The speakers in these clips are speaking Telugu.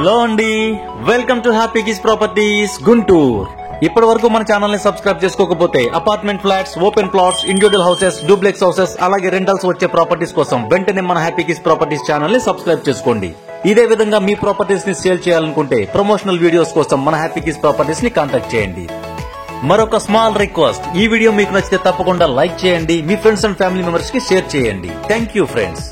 హలో అండి, welcome to happy kiss properties Guntur. ఇప్పటి వరకు మన ఛానల్ ని సబ్స్క్రైబ్ చేసుకోకపోతే apartment flats, open plots, individual houses, duplex houses అలాగే రెంటల్స్ వచ్చే ప్రాపర్టీస్ కోసం వెంటనే మన హ్యాపీ కిస్ ప్రాపర్టీస్ ఛానల్ ని సబ్స్క్రైబ్ చేసుకోండి. ఇదే విధంగా మీ ప్రాపర్టీస్ ని సేల్ చేయాలనుకుంటే ప్రమోషనల్ వీడియోస్ కోసం మన హ్యాపీ కిస్ ప్రాపర్టీస్ ని కాంటాక్ట్ చేయండి. మరొక స్మాల్ రిక్వెస్ట్, ఈ వీడియో మీకు నచ్చితే తప్పకుండా లైక్ చేయండి, మీ ఫ్రెండ్స్ అండ్ ఫ్యామిలీ మెంబర్స్ కి షేర్ చేయండి. Thank you friends.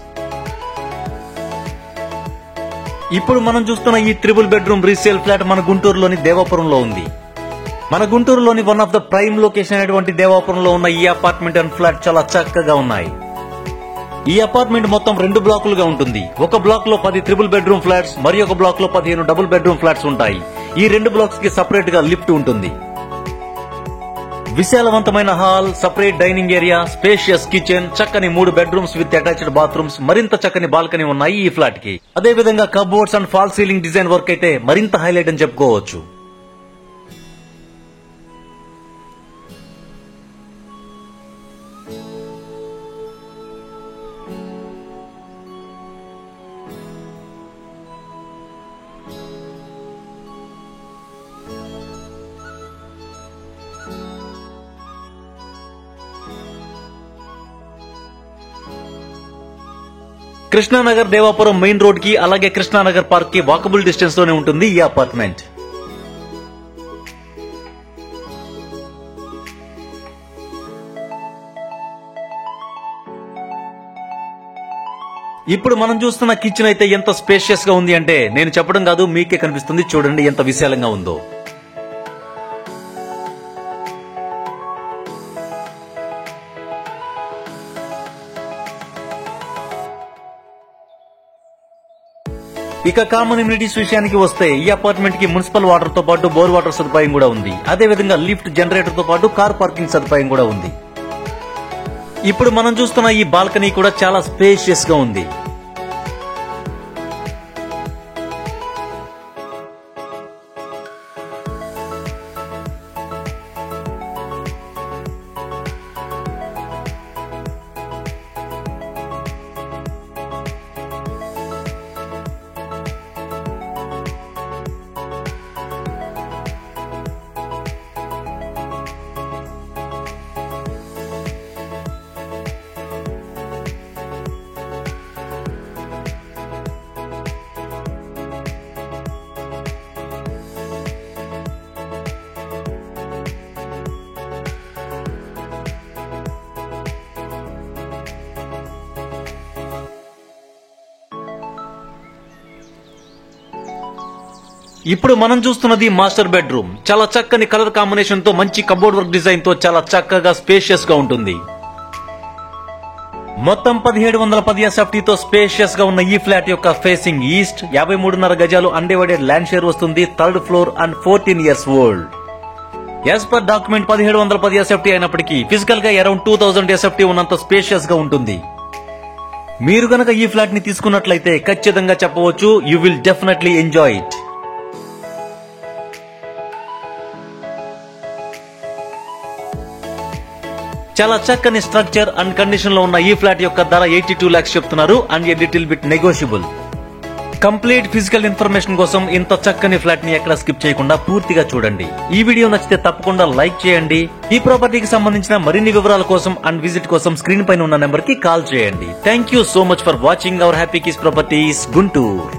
ఇప్పుడు మనం చూస్తున్న ఈ ట్రిపుల్ బెడ్రూమ్ రీసేల్ ఫ్లాట్ మన గుంటూరులోని దేవాపురంలో ఉంది. మన గుంటూరులోని one of the prime location అయినటువంటి దేవాపురంలో ఉన్న ఈ అపార్ట్మెంట్ అండ్ ఫ్లాట్ చాలా చక్కగా ఉన్నాయి. ఈ అపార్ట్మెంట్ మొత్తం 2 బ్లాకులుగా ఉంటుంది. ఒక బ్లాక్ లో 10 ట్రిపుల్ బెడ్రూమ్ ఫ్లాట్స్, మరి ఒక బ్లాక్ లో 15 డబుల్ బెడ్రూమ్ ఫ్లాట్స్ ఉంటాయి. ఈ 2 బ్లాక్స్ కి సపరేట్ గా లిఫ్ట్ ఉంటుంది. విశాలవంతమైన hall, separate dining area, spacious kitchen, చక్కని 3 బెడ్రూమ్స్ విత్ అటాచ్డ్ బాత్రూమ్స్, మరింత చక్కని బాల్కనీ ఉన్నాయి ఈ ఫ్లాట్ కి. అదే విధంగా cupboards and fall ceiling design work అయితే మరింత హైలైట్ అని చెప్పుకోవచ్చు. కృష్ణానగర్ దేవాపురం మెయిన్ రోడ్ కి అలాగే కృష్ణానగర్ పార్క్ కి వాకబుల్ డిస్టెన్స్ లోనే ఉంటుంది ఈ అపార్ట్మెంట్. ఇప్పుడు మనం చూస్తున్న కిచెన్ అయితే ఎంత స్పేషియస్ గా ఉంది అంటే నేను చెప్పడం కాదు, మీకే కనిపిస్తుంది. చూడండి ఎంత విశాలంగా ఉందో. ఇక కామన్ ఇమ్యూనిటీస్ విషయానికి వస్తే ఈ అపార్ట్మెంట్ కి మున్సిపల్ వాటర్ తో పాటు బోర్ వాటర్ సదుపాయం కూడా ఉంది. అదే విధంగా లిఫ్ట్, జనరేటర్ తో పాటు కార్ పార్కింగ్ సదుపాయం కూడా ఉంది. ఇప్పుడు మనం చూస్తున్న ఈ బాల్కనీ కూడా చాలా స్పేషియస్ గా ఉంది. ఇప్పుడు మనం చూస్తున్నది మాస్టర్ బెడ్రూమ్. చాలా చక్కని కలర్ కాంబినేషన్ తో, మంచి కబోర్డ్ వర్క్ డిజైన్ తో చాలా చక్కగా స్పేషియస్ గా ఉంటుంది. మొత్తం 1710 SFT తో స్పేషియస్ గా ఉన్న ఈ ఫ్లాట్ యొక్క ఫేసింగ్ ఈస్ట్, 53.5 గజాలు అన్డివైడెడ్ ల్యాండ్ షేర్ వస్తుంది. 3rd floor and 14 years old. As per document 1710 SFT అయినప్పటికీ ఫిజికల్ గా అరౌండ్ 2000 SFT ఉన్నంత స్పేషియస్ గా ఉంటుంది. మీరు గనక ఈ ఫ్లాట్ ని తీసుకున్నట్లయితే ఖచ్చితంగా చెప్పవచ్చు, you will definitely enjoy it. చాలా చక్కని స్ట్రక్చర్ అండ్ కండిషన్ లో ఉన్న ఈ ఫ్లాట్ యొక్క ధర 82 lakhs చెప్తున్నారు and a little bit negotiable. Complete physical information కోసం ఇంత చక్కని ఫ్లాట్ ని ఎక్కడ స్కిప్ చేయకుండా పూర్తిగా చూడండి. ఈ వీడియో నచ్చితే తప్పకుండా లైక్ చేయండి. ఈ ప్రాపర్టీకి సంబంధించిన మరిన్ని వివరాల కోసం అండ్ విజిట్ కోసం స్క్రీన్ పైన ఉన్న నెంబర్ కి కాల్ చేయండి. Thank you so much for watching our happy kiss properties Guntur.